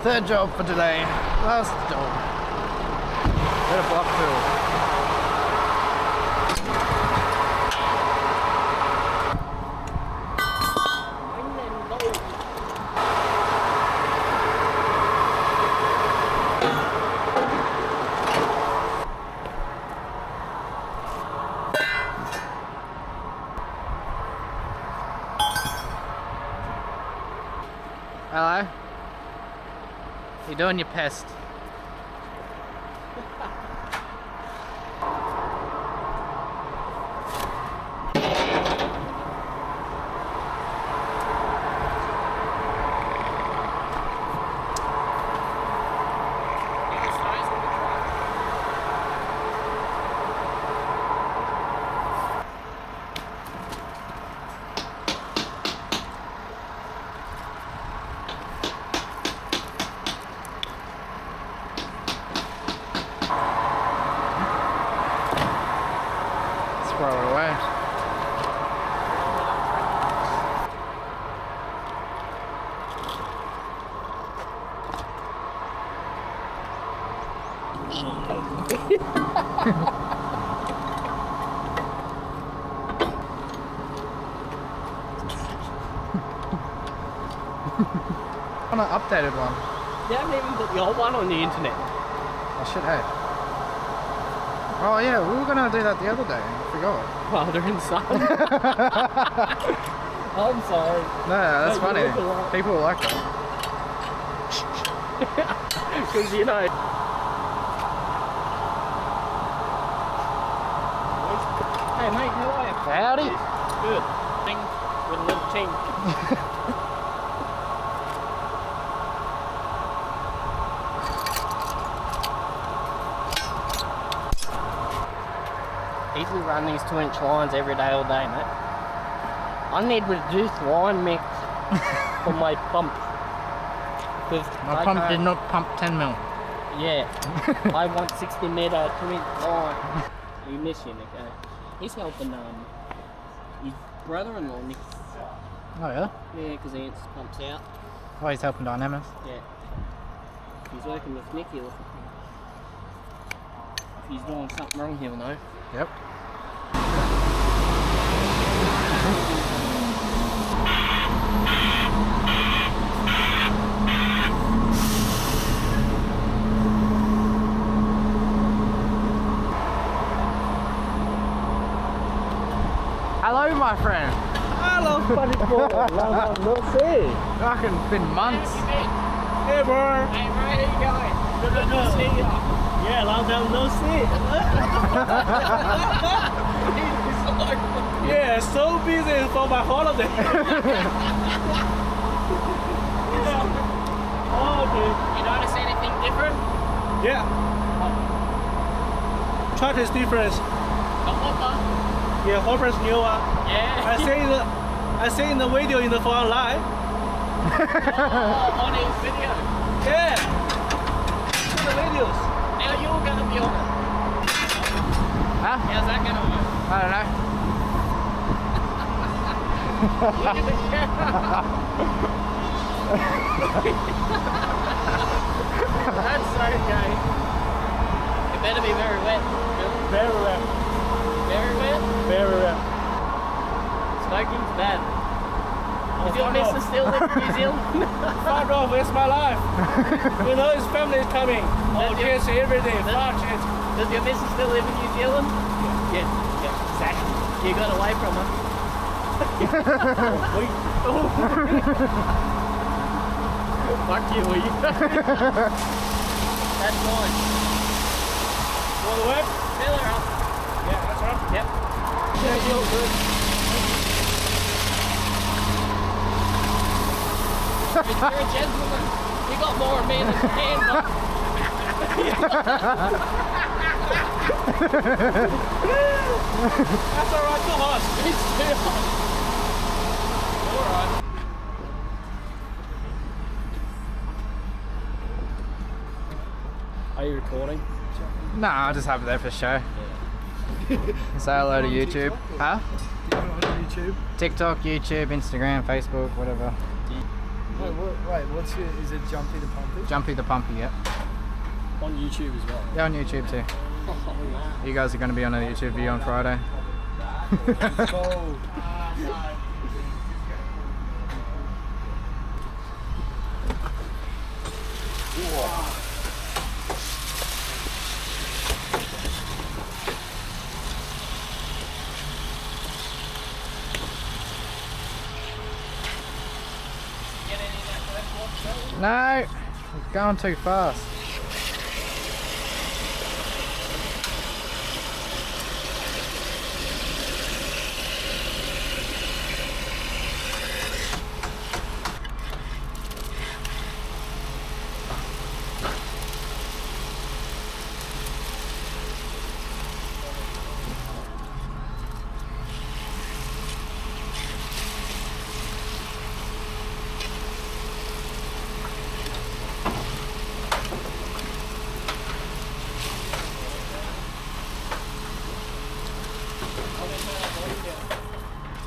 third job for today. Last job. Bit of block fill. Hello? You're doing your pest. Throw it away. On an updated one. You haven't even put the old one on the internet. I should have. Oh yeah, we were gonna do that the other day. I forgot. Father and son. I'm sorry. No, that's funny. People will like that. Because you know. Hey mate, how are you? Howdy. Good. Thing with a little chink. Easily run these 2-inch lines every day, all day, mate. I need reduced line mix for my pump. My pump did not pump 10 mil. Yeah, I want 60 metre 2-inch line. You miss him, okay? He's helping his brother-in-law, Nick. Oh yeah? Yeah, because he pumps out. Oh, he's helping Dynamics. Yeah. He's working with Nicky. If he's doing something wrong, he'll know. Yep. Hello, my friend. Hello, funny boy. Long time no see. Fucking been months. Hey, bro. Hey, bro. How you going? Good to see you. Yeah, long time no see. Yeah, so busy for my holiday. Oh, okay. You notice anything different? Yeah. Truck is different. The hopper? Yeah, hopper's new one. Yeah. I see in the video in the front line. On his video? Yeah. See the videos. Now you're gonna be on it. Huh? How's that gonna work? I don't know. Look at the camera. That's okay. It better be very wet. Very wet. Very wet? Very wet. Smoking's bad. Is your missus still live in New Zealand? Fuck off, it's my life. You know his family is coming. Oh, kids, everything. Fuck it. Does your missus still live in New Zealand? Yeah. Yeah, exactly. You got away from her. Fuck you, will you? That's mine. Want to work? Fill her up. Yeah, that's right. Yep. Yeah, feel good. You're a gentleman. You got more of me than your hands up. That's alright, too hot. It's too hot. Alright. Are you recording? Nah, I'll just have it there for show. Say hello to YouTube. Huh? YouTube. TikTok, YouTube, Instagram, Facebook, whatever. Wait, what's it? Is it Jumpy the Pumpy? Jumpy the Pumpy, yep. On YouTube as well. Yeah, on YouTube too. You guys are going to be on a YouTube video on Friday. Let's go. No, it's going too fast.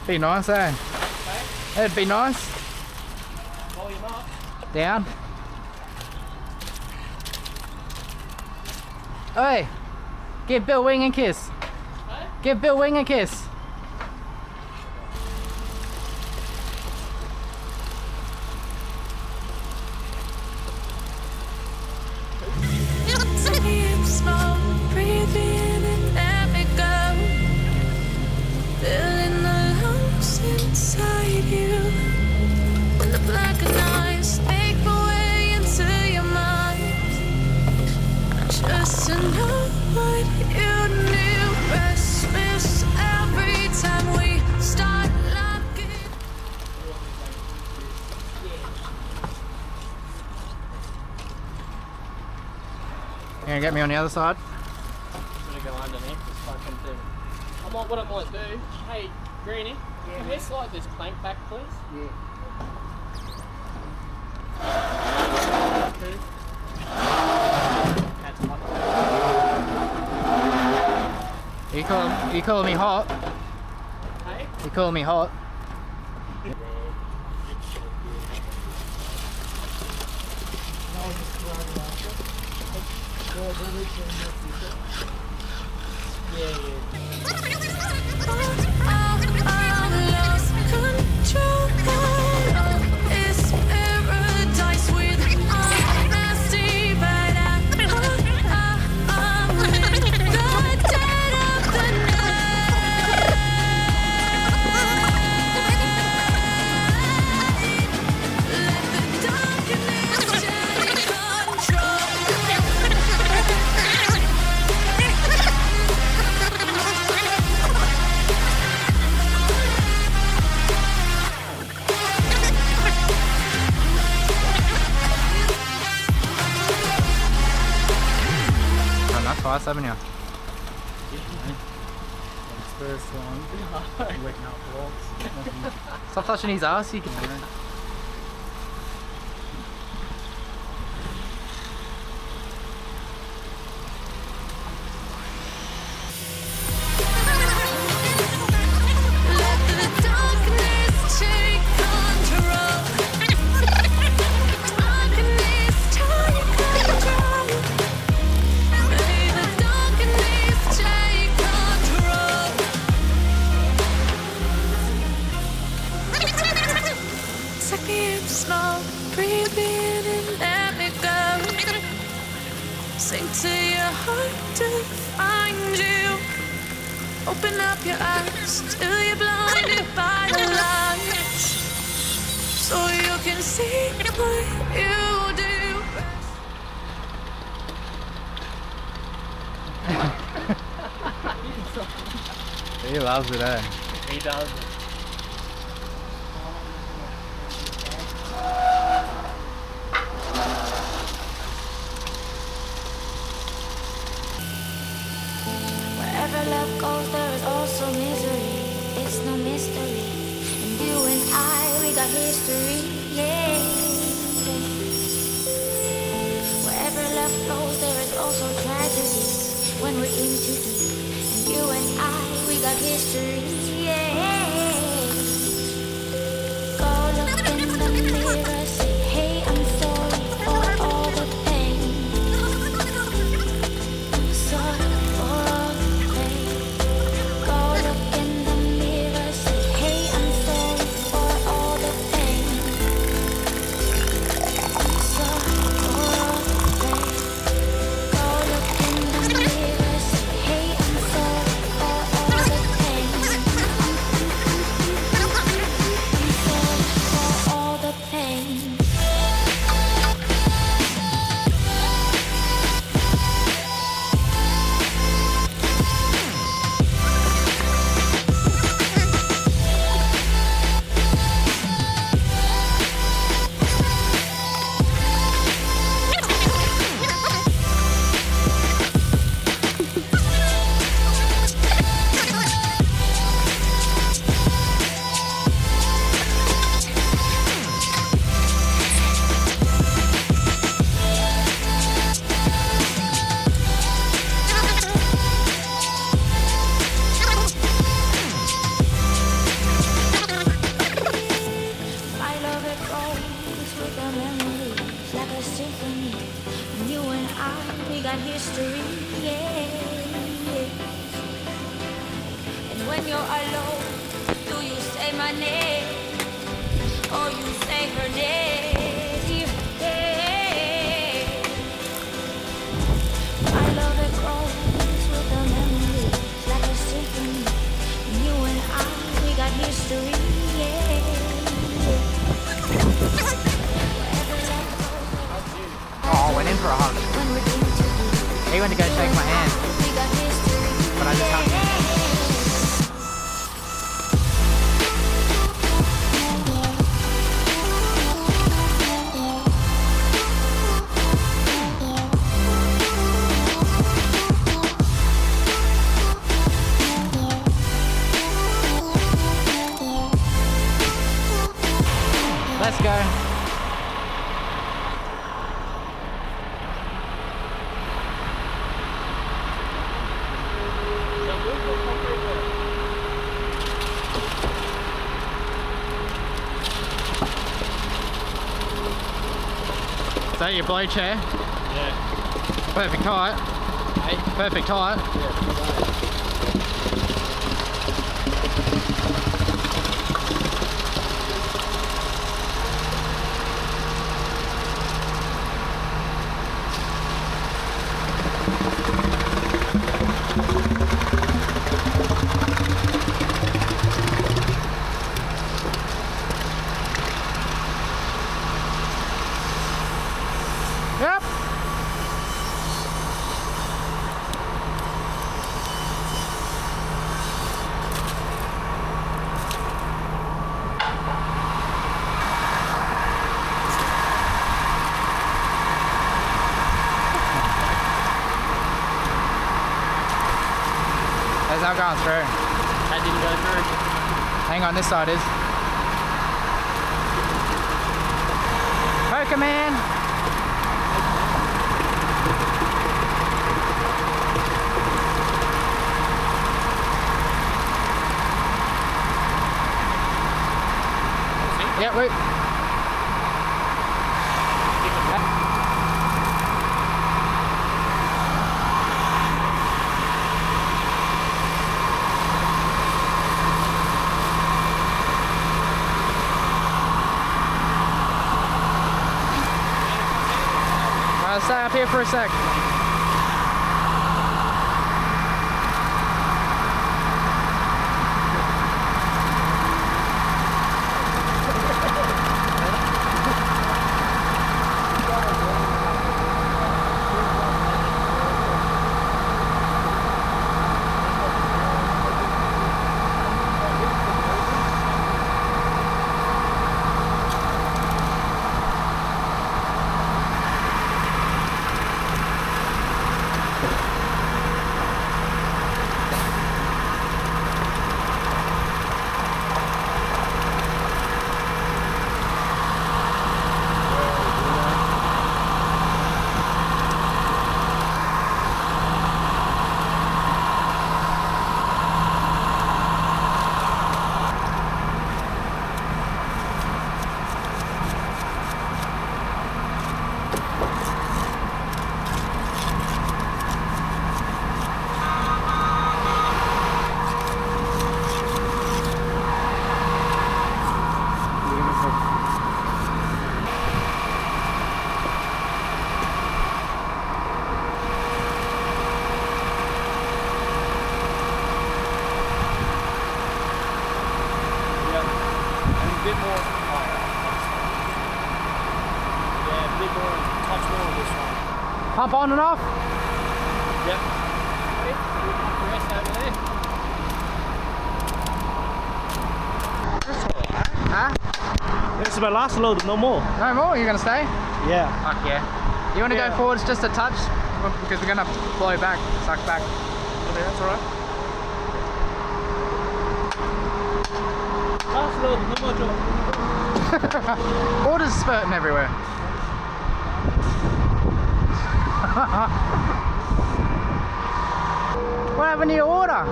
Be nice, eh? It'd be nice. Volume up. Down. Hey, give Bill Wing a kiss. Hey? Give Bill Wing a kiss. You gonna get me on the other side? I'm gonna go underneath this fucking thing. What I might do, hey, Greenie, can we slide this plank back, please? Yeah. That's hot. You calling me hot? Hey? You calling me hot? Fast, haven't you? First one. Wetting up blocks. Stop touching his ass, you can. Sing to your heart to find you. Open up your eyes till you're blinded by the lights, so you can see what you do. He loves it, eh? He does. Wherever love goes, there is also misery. It's no mystery. And you and I, we got history, yeah. Wherever love flows, there is also tragedy. When we're in too deep, and you and I, we got history, yeah. Go look in the mirror, see my name, or you say her name. Yeah. My love it grows with the memories like a symphony. You and I, we got history. Yeah. Oh, I went in for a hug. He went to go shake my hand, but I just hugged him. Let's go. Is that your blow chair? Yeah. Perfect height. Hey. Perfect height. Yep. There's not going through. That didn't go through. Hang on, this side is. Poker man. Yeah, wait. Stay up here for a sec. bit more. Yeah, a bit more, touch more on this one. Pump on and off? Yep. The rest over there. Huh? This is my last load, no more. No more? You're gonna stay? Yeah. Fuck yeah. You wanna go forwards just a touch? Because we're gonna blow back, suck back. Okay, that's alright. Last load, no more job. Water's spurting everywhere. What happened to your water?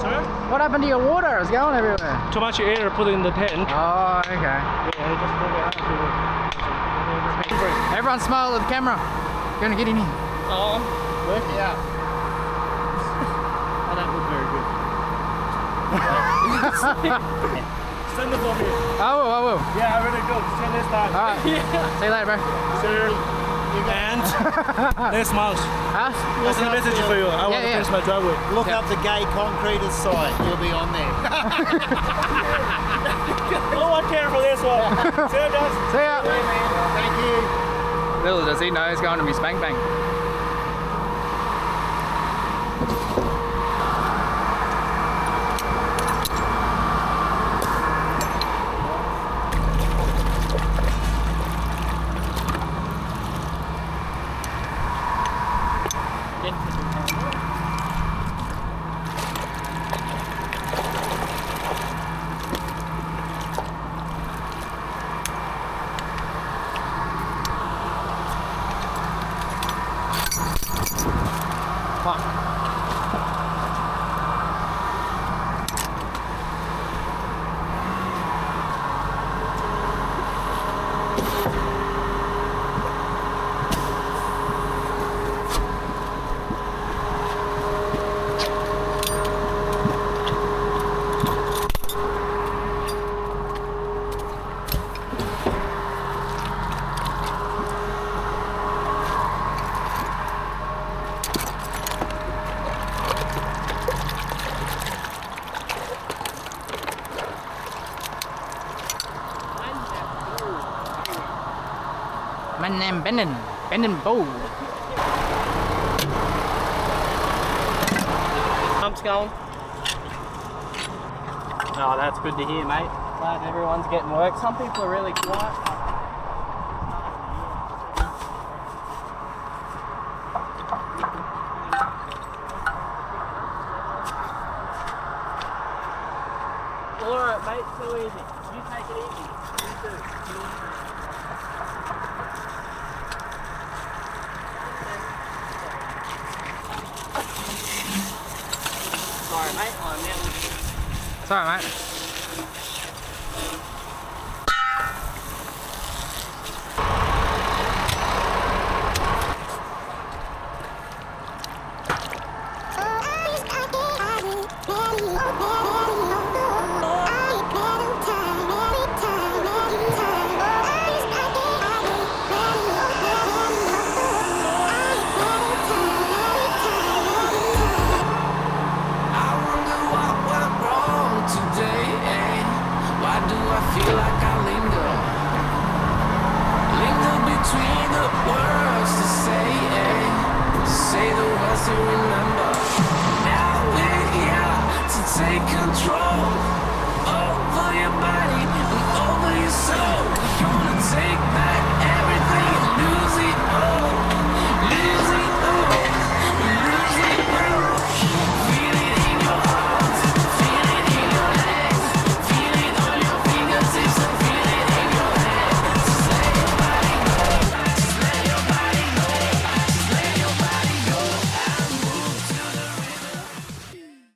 Sorry? What happened to your water? It's going everywhere. Too much air put in the tent. Oh, okay. Yeah, it just broke it out. Everyone smile at the camera. You're gonna get in here. Oh, working out. Oh, that looked very good. Send it for me. I will. Yeah, I really go. See you next time. Alright. See you later, bro. See you. And next month. Huh? I'll send a message for you. I want to finish my driveway. Look up the gay concreters site. You'll be on there. No one care for this one. See you guys. See ya. Thank you. Little does he know he's going to be spank bang. Fuck. My name Benin Bow. Pump's going. Oh, that's good to hear, mate. Glad everyone's getting work. Some people are really quiet. Alright, mate, too easy. You take it easy. You too. Sorry, mate. I'm out. It's alright, mate.